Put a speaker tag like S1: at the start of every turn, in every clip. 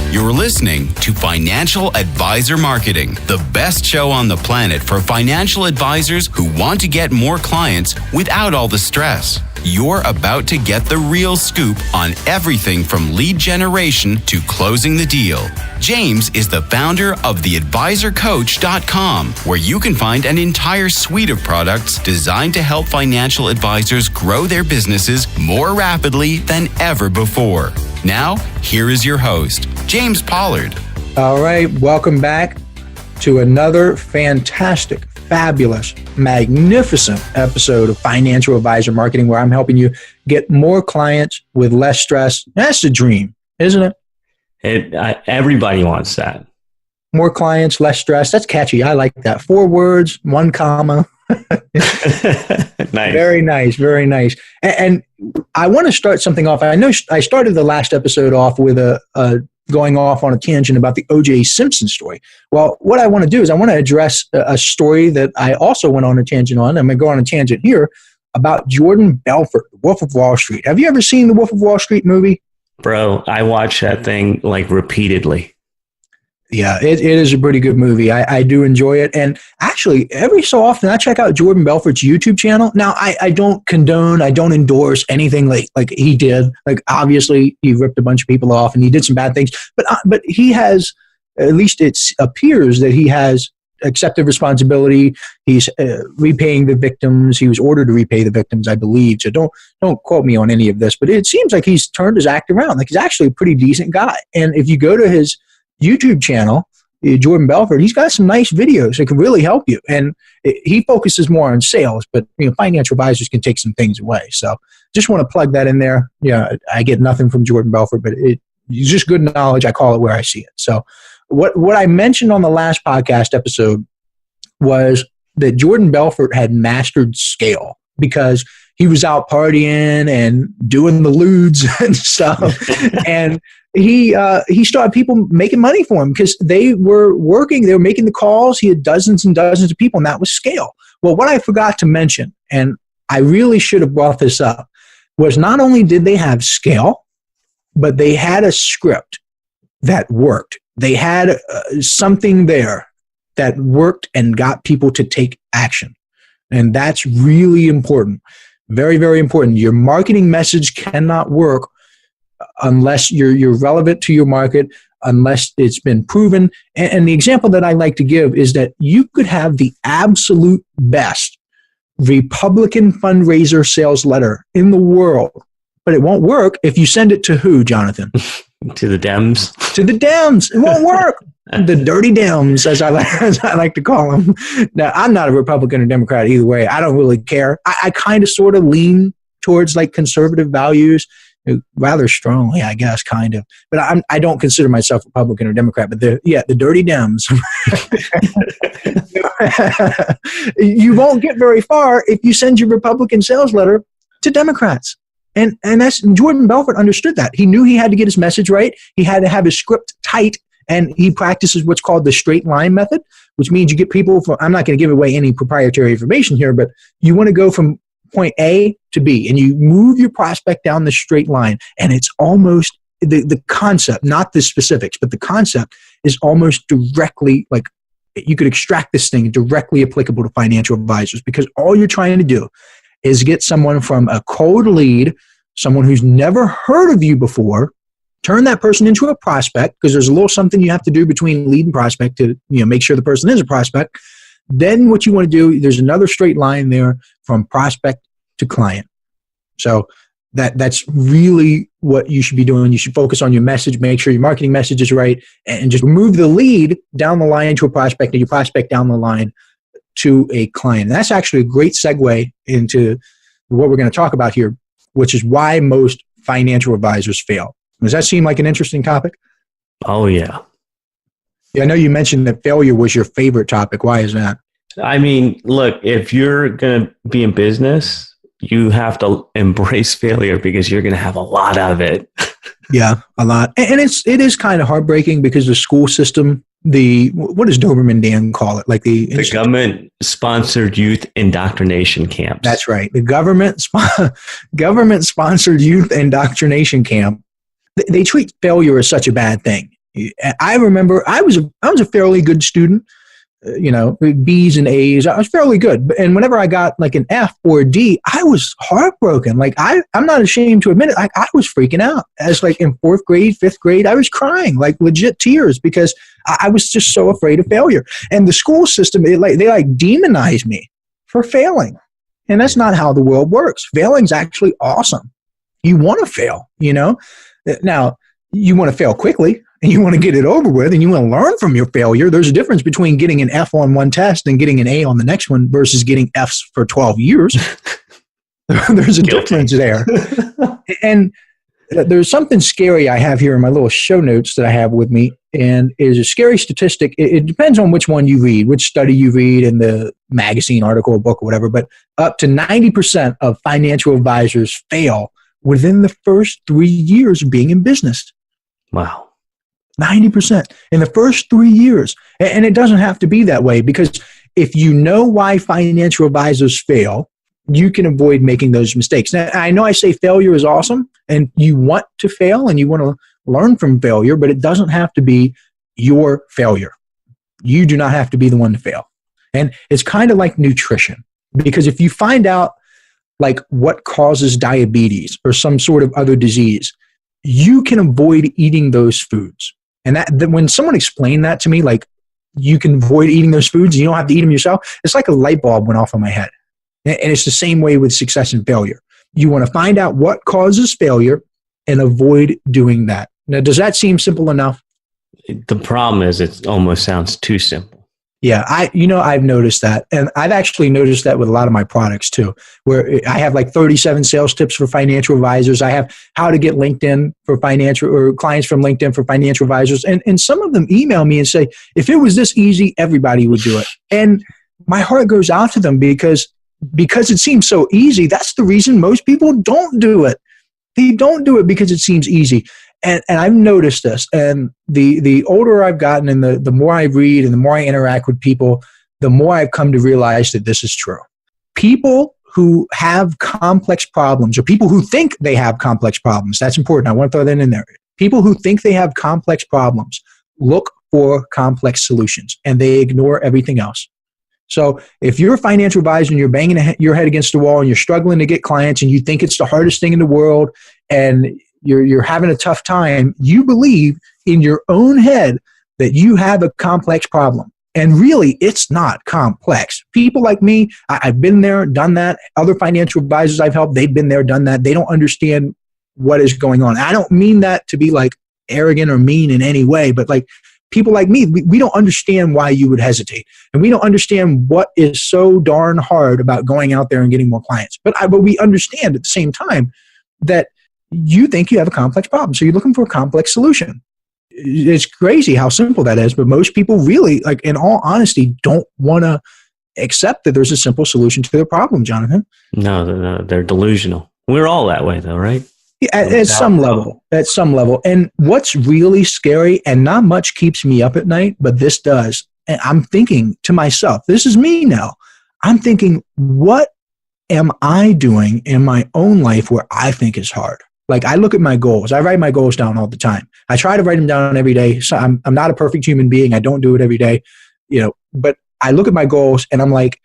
S1: You're listening to Financial Advisor Marketing, the best show on the planet for financial advisors who want to get more clients without all the stress. You're about to get the real scoop on everything from lead generation to closing the deal. James is the founder of theadvisorcoach.com, where you can find an entire suite of products designed to help financial advisors grow their businesses more rapidly than ever before. Now, here is your host, James Pollard.
S2: All right, welcome back to another fantastic, fabulous, magnificent episode of Financial Advisor Marketing, where I'm helping you get more clients with less stress. That's the dream, isn't it?
S3: Everybody wants that.
S2: More clients, less stress. That's catchy. I like that. 4 words, 1 comma.
S3: Nice.
S2: Very nice. Very nice. And I want to start something off. I know I started the last episode off with going off on a tangent about the O.J. Simpson story. Well, what I want to do is I want to address a story that I also went on a tangent on. I'm going to go on a tangent here about Jordan Belfort, The Wolf of Wall Street. Have you ever seen the Wolf of Wall Street movie?
S3: Bro, I watch that thing like repeatedly.
S2: Yeah, it is a pretty good movie. I do enjoy it. And actually, every so often, I check out Jordan Belfort's YouTube channel. Now, I don't condone, I don't endorse anything like he did. Like, obviously, he ripped a bunch of people off and he did some bad things. But he has, at least it appears that he has accepted responsibility. He's repaying the victims. He was ordered to repay the victims, I believe. So don't quote me on any of this. But it seems like he's turned his act around. Like, he's actually a pretty decent guy. And if you go to his YouTube channel, Jordan Belfort, he's got some nice videos that can really help you. And he focuses more on sales, but financial advisors can take some things away. So just want to plug that in there. Yeah, I get nothing from Jordan Belfort, but it's just good knowledge. I call it where I see it. So what I mentioned on the last podcast episode was that Jordan Belfort had mastered scale because he was out partying and doing the lewds and stuff. And he started people making money for him because they were working, they were making the calls. He had dozens and dozens of people, and that was scale. Well, what I forgot to mention, and I really should have brought this up, was not only did they have scale, but they had a script that worked. They had something there that worked and got people to take action. And that's really important. Very, very important. Your marketing message cannot work unless you're relevant to your market, unless it's been proven. And the example that I like to give is that you could have the absolute best Republican fundraiser sales letter in the world, but it won't work if you send it to who, Jonathan?
S3: To the Dems.
S2: To the Dems. It won't work. The dirty Dems, as I like to call them. Now, I'm not a Republican or Democrat either way. I don't really care. I kind of sort of lean towards like conservative values, rather strongly, I guess, kind of. But I don't consider myself Republican or Democrat. But the dirty Dems. You won't get very far if you send your Republican sales letter to Democrats. And that's Jordan Belfort understood that. He knew he had to get his message right. He had to have his script tight. And he practices what's called the straight line method, which means you get people from, I'm not going to give away any proprietary information here, but you want to go from point A to B and you move your prospect down the straight line. And it's almost the concept, not the specifics, but the concept is almost directly, like you could extract this thing directly applicable to financial advisors, because all you're trying to do is get someone from a cold lead, someone who's never heard of you before, turn that person into a prospect, because there's a little something you have to do between lead and prospect to make sure the person is a prospect. Then what you want to do, there's another straight line there from prospect to client. So that's really what you should be doing. You should focus on your message, make sure your marketing message is right, and just move the lead down the line to a prospect and your prospect down the line to a client. And that's actually a great segue into what we're going to talk about here, which is why most financial advisors fail. Does that seem like an interesting topic?
S3: Oh, yeah.
S2: Yeah, I know you mentioned that failure was your favorite topic. Why is that?
S3: I mean, look, if you're going to be in business, you have to embrace failure because you're going to have a lot of it.
S2: Yeah, a lot. And it is kind of heartbreaking because the school system, what does Doberman Dan call it? Like the
S3: government-sponsored youth indoctrination camps.
S2: That's right. The government-sponsored youth indoctrination camp. They treat failure as such a bad thing. I remember I was a fairly good student, B's and A's. I was fairly good. And whenever I got like an F or a D, I was heartbroken. Like I'm not ashamed to admit it. I was freaking out. As like in 4th grade, 5th grade, I was crying, like legit tears, because I was just so afraid of failure. And the school system, they demonized me for failing. And that's not how the world works. Failing's actually awesome. You want to fail, Now, you want to fail quickly, and you want to get it over with, and you want to learn from your failure. There's a difference between getting an F on one test and getting an A on the next one versus getting Fs for 12 years. There's a difference there. And there's something scary I have here in my little show notes that I have with me, and it is a scary statistic. It depends on which one you read, which study you read in the magazine, article, or book, or whatever, but up to 90% of financial advisors fail within the first 3 years of being in business.
S3: Wow.
S2: 90% in the first 3 years. And it doesn't have to be that way, because if you know why financial advisors fail, you can avoid making those mistakes. Now, I know I say failure is awesome, and you want to fail and you want to learn from failure, but it doesn't have to be your failure. You do not have to be the one to fail. And it's kind of like nutrition, because if you find out like what causes diabetes or some sort of other disease, you can avoid eating those foods. And that when someone explained that to me, like you can avoid eating those foods, you don't have to eat them yourself, it's like a light bulb went off in my head. And it's the same way with success and failure. You want to find out what causes failure and avoid doing that. Now, does that seem simple enough?
S3: The problem is it almost sounds too simple.
S2: Yeah, I've noticed that. And I've actually noticed that with a lot of my products too, where I have like 37 sales tips for financial advisors. I have how to get LinkedIn for financial, or clients from LinkedIn for financial advisors. And some of them email me and say, if it was this easy, everybody would do it. And my heart goes out to them, because it seems so easy. That's the reason most people don't do it. They don't do it because it seems easy. And I've noticed this, and the older I've gotten, and the more I read and the more I interact with people, the more I've come to realize that this is true. People who have complex problems, or people who think they have complex problems, that's important. I want to throw that in there. People who think they have complex problems look for complex solutions, and they ignore everything else. So if you're a financial advisor and you're banging your head against the wall and you're struggling to get clients and you think it's the hardest thing in the world and you're having a tough time, you believe in your own head that you have a complex problem. And really, it's not complex. People like me, I've been there, done that. Other financial advisors I've helped, they've been there, done that. They don't understand what is going on. I don't mean that to be like arrogant or mean in any way, but like people like me, we don't understand why you would hesitate. And we don't understand what is so darn hard about going out there and getting more clients. But we understand at the same time that you think you have a complex problem. So you're looking for a complex solution. It's crazy how simple that is, but most people really, like in all honesty, don't want to accept that there's a simple solution to their problem, Jonathan.
S3: No, they're delusional. We're all that way though, right?
S2: Yeah, at some level. And what's really scary, and not much keeps me up at night, but this does. And I'm thinking to myself, this is me now. I'm thinking, what am I doing in my own life where I think is hard? Like I look at my goals. I write my goals down all the time. I try to write them down every day. So I'm not a perfect human being. I don't do it every day, but I look at my goals and I'm like,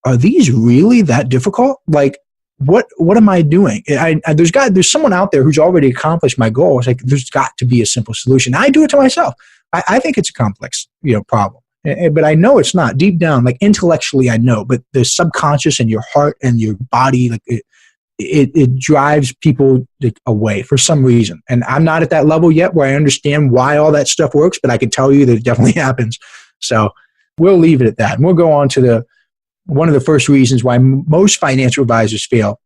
S2: are these really that difficult? Like, what am I doing? There's someone out there who's already accomplished my goals. Like there's got to be a simple solution. I do it to myself. I think it's a complex, problem, but I know it's not deep down, like intellectually I know, but the subconscious and your heart and your body, like it drives people away for some reason. And I'm not at that level yet where I understand why all that stuff works, but I can tell you that it definitely happens. So we'll leave it at that. And we'll go on to one of the first reasons why most financial advisors fail.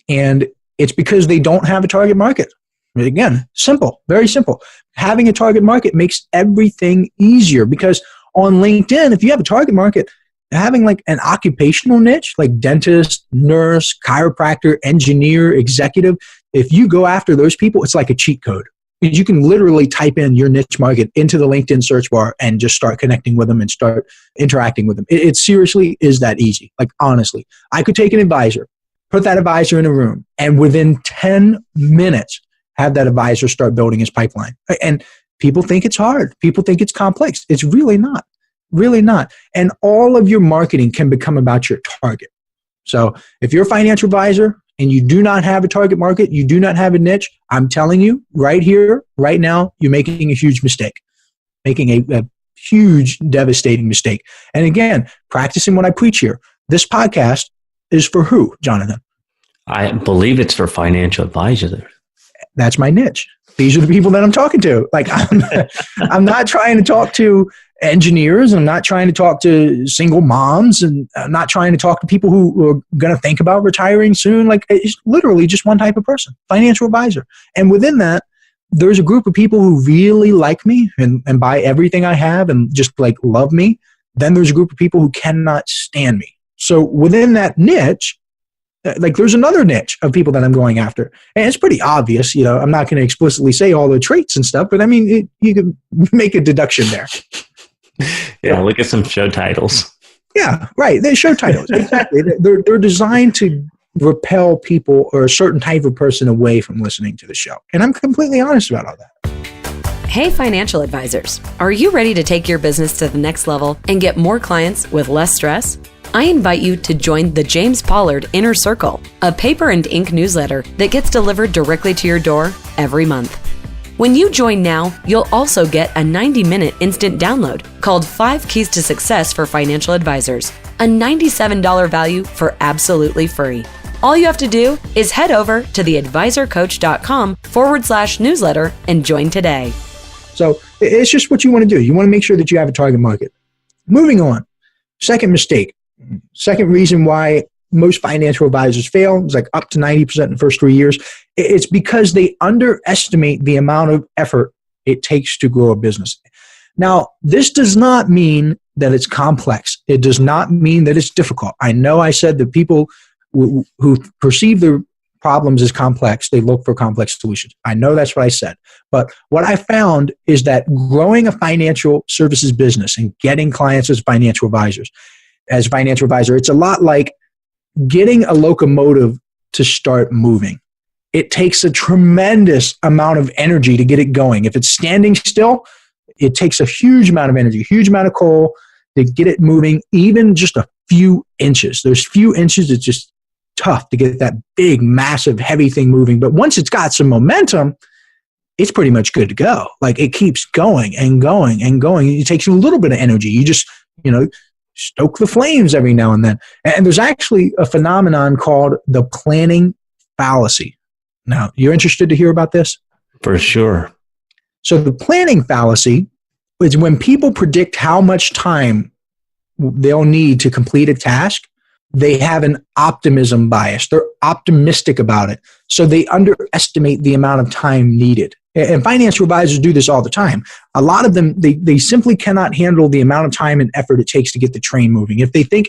S2: And it's because they don't have a target market. Again, simple, very simple. Having a target market makes everything easier, because on LinkedIn, if you have a target market, having like an occupational niche, like dentist, nurse, chiropractor, engineer, executive, if you go after those people, it's like a cheat code. You can literally type in your niche market into the LinkedIn search bar and just start connecting with them and start interacting with them. It seriously is that easy. Like honestly, I could take an advisor, put that advisor in a room, and within 10 minutes, have that advisor start building his pipeline. And People think it's hard. People think it's complex. It's really not. Really not. And all of your marketing can become about your target. So if you're a financial advisor and you do not have a target market, you do not have a niche, I'm telling you right here, right now, you're making a huge mistake, making a huge, devastating mistake. And again, practicing what I preach here. This podcast is for who, Jonathan?
S3: I believe it's for financial advisors.
S2: That's my niche. These are the people that I'm talking to. Like, I'm not trying to talk to engineers. I'm not trying to talk to single moms, and I'm not trying to talk to people who are going to think about retiring soon. Like, it's literally just one type of person, financial advisor. And within that, there's a group of people who really like me and buy everything I have and just like love me. Then there's a group of people who cannot stand me. So within that niche, like there's another niche of people that I'm going after. And it's pretty obvious, you know, I'm not going to explicitly say all the traits and stuff, but I mean, you can make a deduction there.
S3: Yeah, look at some show titles.
S2: Yeah, right. They're show titles. Exactly. They're designed to repel people or a certain type of person away from listening to the show. And I'm completely honest about all that.
S4: Hey, financial advisors. Are you ready to take your business to the next level and get more clients with less stress? I invite you to join the James Pollard Inner Circle, a paper and ink newsletter that gets delivered directly to your door every month. When you join now, you'll also get a 90-minute instant download called 5 Keys to Success for Financial Advisors, a $97 value for absolutely free. All you have to do is head over to theadvisorcoach.com/newsletter and join today.
S2: So it's just what you want to do. You want to make sure that you have a target market. Moving on. Second mistake. Second reason why most financial advisors fail is like up to 90% in the first 3 years. It's because they underestimate the amount of effort it takes to grow a business. Now, this does not mean that it's complex. It does not mean that it's difficult. I know I said that people who perceive their problems as complex, they look for complex solutions. I know that's what I said. But what I found is that growing a financial services business and getting clients as financial advisors, as a financial advisor, it's a lot like getting a locomotive to start moving. It takes a tremendous amount of energy to get it going. If it's standing still, it takes a huge amount of energy, a huge amount of coal to get it moving, even just a few inches. Those few inches, it's just tough to get that big, massive, heavy thing moving. But once it's got some momentum, it's pretty much good to go. Like it keeps going and going and going. It takes a little bit of energy. You just, stoke the flames every now and then. And there's actually a phenomenon called the planning fallacy. Now, you're interested to hear about this?
S3: For sure.
S2: So the planning fallacy is when people predict how much time they'll need to complete a task, they have an optimism bias. They're optimistic about it. So they underestimate the amount of time needed. And financial advisors do this all the time. A lot of them, they simply cannot handle the amount of time and effort it takes to get the train moving. If they think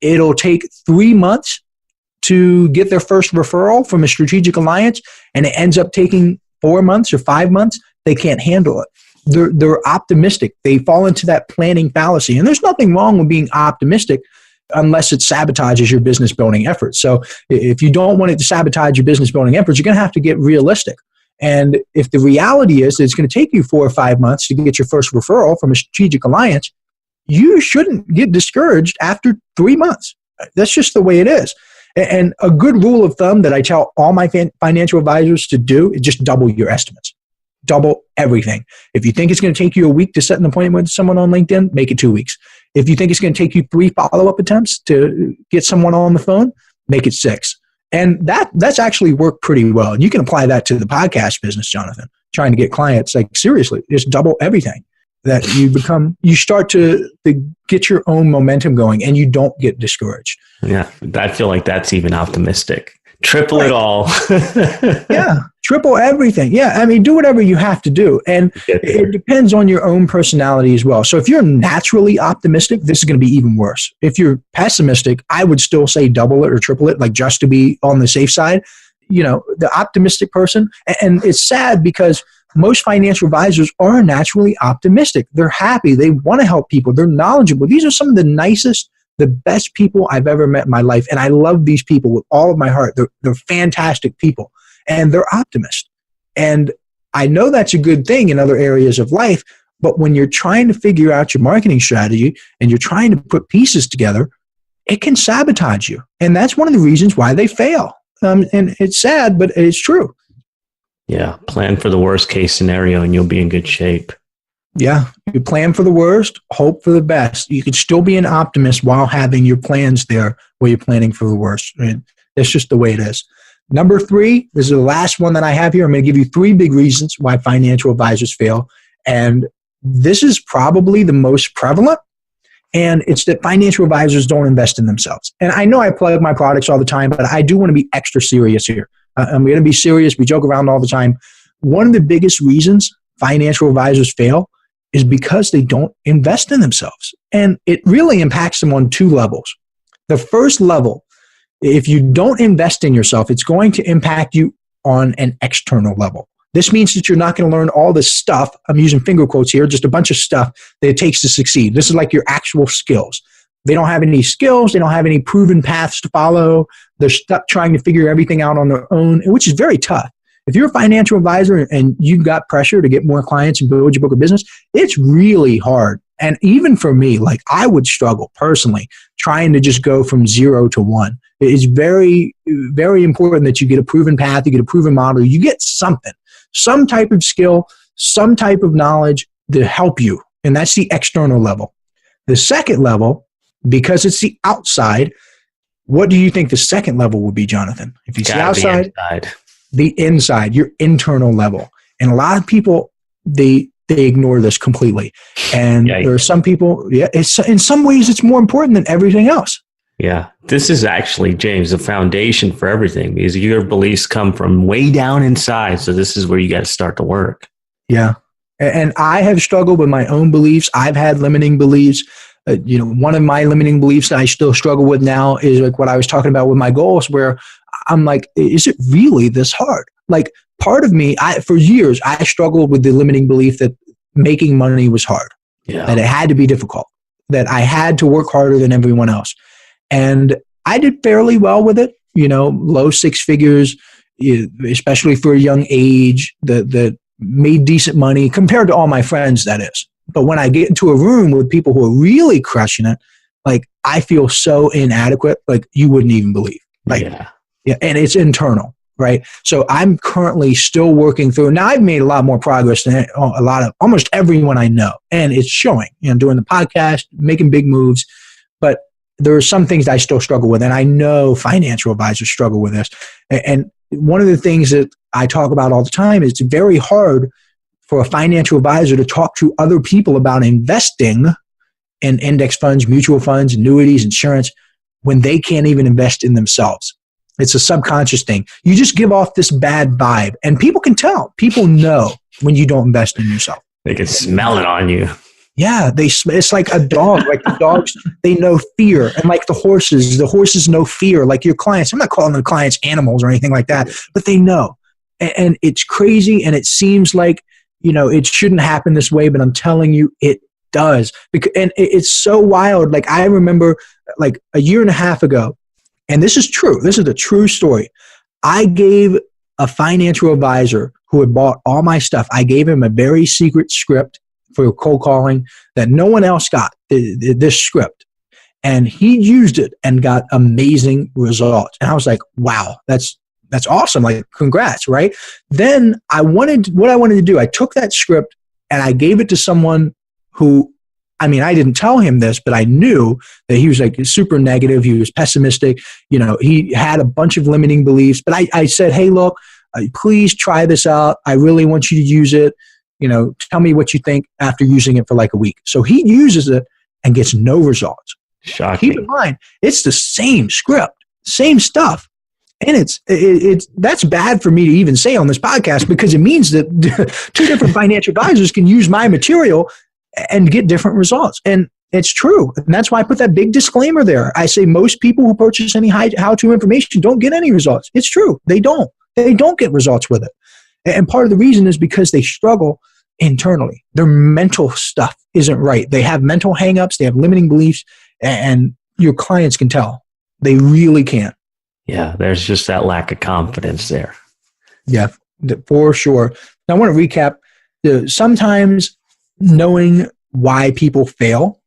S2: it'll take 3 months to get their first referral from a strategic alliance and it ends up taking 4 months or 5 months, they can't handle it. They're optimistic. They fall into that planning fallacy. And there's nothing wrong with being optimistic unless it sabotages your business building efforts. So if you don't want it to sabotage your business building efforts, you're going to have to get realistic. And if the reality is that it's going to take you 4 or 5 months to get your first referral from a strategic alliance, you shouldn't get discouraged after 3 months. That's just the way it is. And a good rule of thumb that I tell all my financial advisors to do is just double your estimates. Double everything. If you think it's going to take you a week to set an appointment with someone on LinkedIn, make it 2 weeks. If you think it's going to take you 3 follow-up attempts to get someone on the phone, make it 6. And that's actually worked pretty well. And you can apply that to the podcast business, Jonathan, trying to get clients. Like seriously, just double everything. That you start to get your own momentum going and you don't get discouraged.
S3: Yeah, I feel like that's even optimistic. Triple it all.
S2: Yeah, triple everything. Yeah, I mean, do whatever you have to do. And it depends on your own personality as well. So if you're naturally optimistic, this is going to be even worse. If you're pessimistic, I would still say double it or triple it, like just to be on the safe side. The optimistic person. And it's sad because most financial advisors are naturally optimistic. They're happy. They want to help people. They're knowledgeable. These are some of the nicest, the best people I've ever met in my life. And I love these people with all of my heart. They're fantastic people. And they're optimists. And I know that's a good thing in other areas of life, but when you're trying to figure out your marketing strategy and you're trying to put pieces together, it can sabotage you. And that's one of the reasons why they fail. And it's sad, but it's true.
S3: Yeah. Plan for the worst case scenario and you'll be in good shape.
S2: Yeah. You plan for the worst, hope for the best. You can still be an optimist while having your plans there where you're planning for the worst. I mean, that's just the way it is. Number 3, this is the last one that I have here. I'm going to give you 3 big reasons why financial advisors fail. And this is probably the most prevalent. And it's that financial advisors don't invest in themselves. And I know I plug my products all the time, but I do want to be extra serious here. I'm going to be serious. We joke around all the time. One of the biggest reasons financial advisors fail is because they don't invest in themselves. And it really impacts them on 2 levels. The first level, if you don't invest in yourself, it's going to impact you on an external level. This means that you're not going to learn all this stuff. I'm using finger quotes here, just a bunch of stuff that it takes to succeed. This is like your actual skills. They don't have any skills. They don't have any proven paths to follow. They're stuck trying to figure everything out on their own, which is very tough. If you're a financial advisor and you've got pressure to get more clients and build your book of business, it's really hard. And even for me, like I would struggle personally trying to just go from 0 to 1. It's very, very important that you get a proven path, you get a proven model, you get something. Some type of skill, some type of knowledge to help you. And that's the external level. The second level, because it's the outside, what do you think the second level would be, Jonathan? If you see outside, the inside, your internal level. And a lot of people, they ignore this completely. And there are some people, it's in some ways it's more important than everything else.
S3: Yeah, this is actually, James, the foundation for everything because your beliefs come from way down inside. So this is where you got to start to work. Yeah.
S2: And I have struggled with my own beliefs. I've had limiting beliefs. One of my limiting beliefs that I still struggle with now is like what I was talking about with my goals, where I'm like, is it really this hard? Like part of me, for years, I struggled with the limiting belief that making money was hard, that it had to be difficult, that I had to work harder than everyone else. And I did fairly well with it, low 6 figures, especially for a young age, that made decent money compared to all my friends, that is. But when I get into a room with people who are really crushing it, like I feel so inadequate, like you wouldn't even believe. And it's internal, right? So I'm currently still working through. Now I've made a lot more progress than almost everyone I know, and it's showing. Doing the podcast, making big moves, but there are some things that I still struggle with, and I know financial advisors struggle with this. And one of the things that I talk about all the time is it's very hard for a financial advisor to talk to other people about investing in index funds, mutual funds, annuities, insurance, when they can't even invest in themselves. It's a subconscious thing. You just give off this bad vibe, and people can tell. People know when you don't invest in yourself.
S3: They can smell it on you.
S2: Yeah, it's like a dog. Like the dogs, they know fear. And like the horses know fear. Like your clients, I'm not calling the clients animals or anything like that, but they know. And it's crazy, and it seems like, it shouldn't happen this way, but I'm telling you, it does. And it's so wild. Like I remember like a year and a half ago, and this is true. This is a true story. I gave a financial advisor who had bought all my stuff, I gave him a very secret script for cold calling that no one else got, this script. And he used it and got amazing results. And I was like, wow, that's awesome. Like, congrats, right? Then what I wanted to do, I took that script and I gave it to someone who, I didn't tell him this, but I knew that he was like super negative. He was pessimistic. He had a bunch of limiting beliefs, but I said, hey, look, please try this out. I really want you to use it. Tell me what you think after using it for like a week. So he uses it and gets no results.
S3: Shocking.
S2: Keep in mind, it's the same script, same stuff. And that's bad for me to even say on this podcast, because it means that 2 different financial advisors can use my material and get different results. And it's true. And that's why I put that big disclaimer there. I say most people who purchase any how-to information don't get any results. It's true. They don't get results with it. And part of the reason is because they struggle internally. Their mental stuff isn't right. They have mental hangups. They have limiting beliefs, and your clients can tell. They really can.
S3: Yeah, there's just that lack of confidence there.
S2: Yeah, for sure. Now, I want to recap. Sometimes knowing why people fail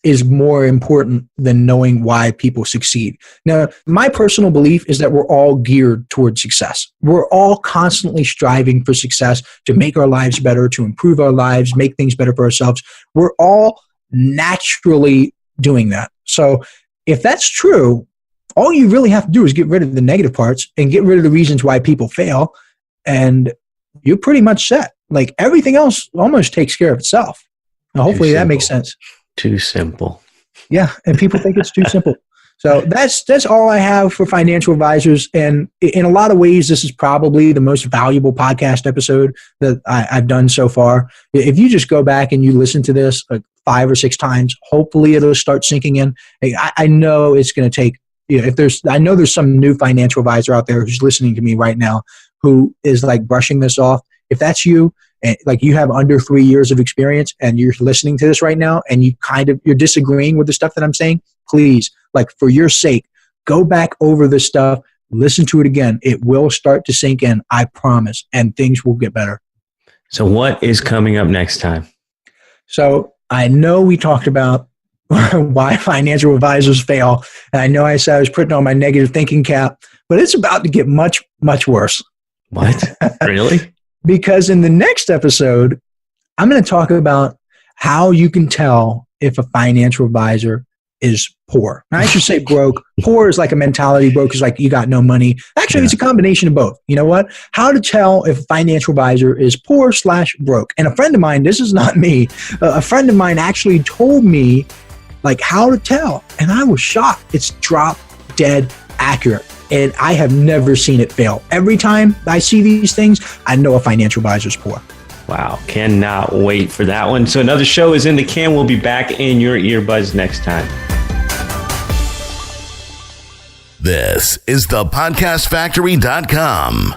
S2: is more important than knowing why people succeed. Now, my personal belief is that we're all geared towards success. We're all constantly striving for success to make our lives better, to improve our lives, make things better for ourselves. We're all naturally doing that. So if that's true, all you really have to do is get rid of the negative parts and get rid of the reasons why people fail, and you're pretty much set. Like everything else almost takes care of itself. Now, hopefully that makes sense.
S3: Too simple.
S2: Yeah, and people think it's too simple. So that's all I have for financial advisors. And in a lot of ways, this is probably the most valuable podcast episode that I've done so far. If you just go back and you listen to this like 5 or 6 times, hopefully it'll start sinking in. I know it's going to take, I know there's some new financial advisor out there who's listening to me right now who is like brushing this off. If that's you, and like you have under 3 years of experience and you're listening to this right now and you're disagreeing with the stuff that I'm saying, please, like for your sake, go back over this stuff, listen to it again. It will start to sink in, I promise, and things will get better.
S3: So what is coming up next time?
S2: So I know we talked about why financial advisors fail. And I know I said I was putting on my negative thinking cap, but it's about to get much, much worse.
S3: What? Really?
S2: Because in the next episode, I'm going to talk about how you can tell if a financial advisor is poor. Now, I should say broke. Poor is like a mentality. Broke is like you got no money. Actually, It's a combination of both. You know what? How to tell if a financial advisor is poor/broke. And a friend of mine, this is not me, a friend of mine actually told me like how to tell. And I was shocked. It's drop dead accurate. And I have never seen it fail. Every time I see these things, I know a financial advisor is poor.
S3: Wow. Cannot wait for that one. So another show is in the can. We'll be back in your earbuds next time.
S5: This is the podcastfactory.com.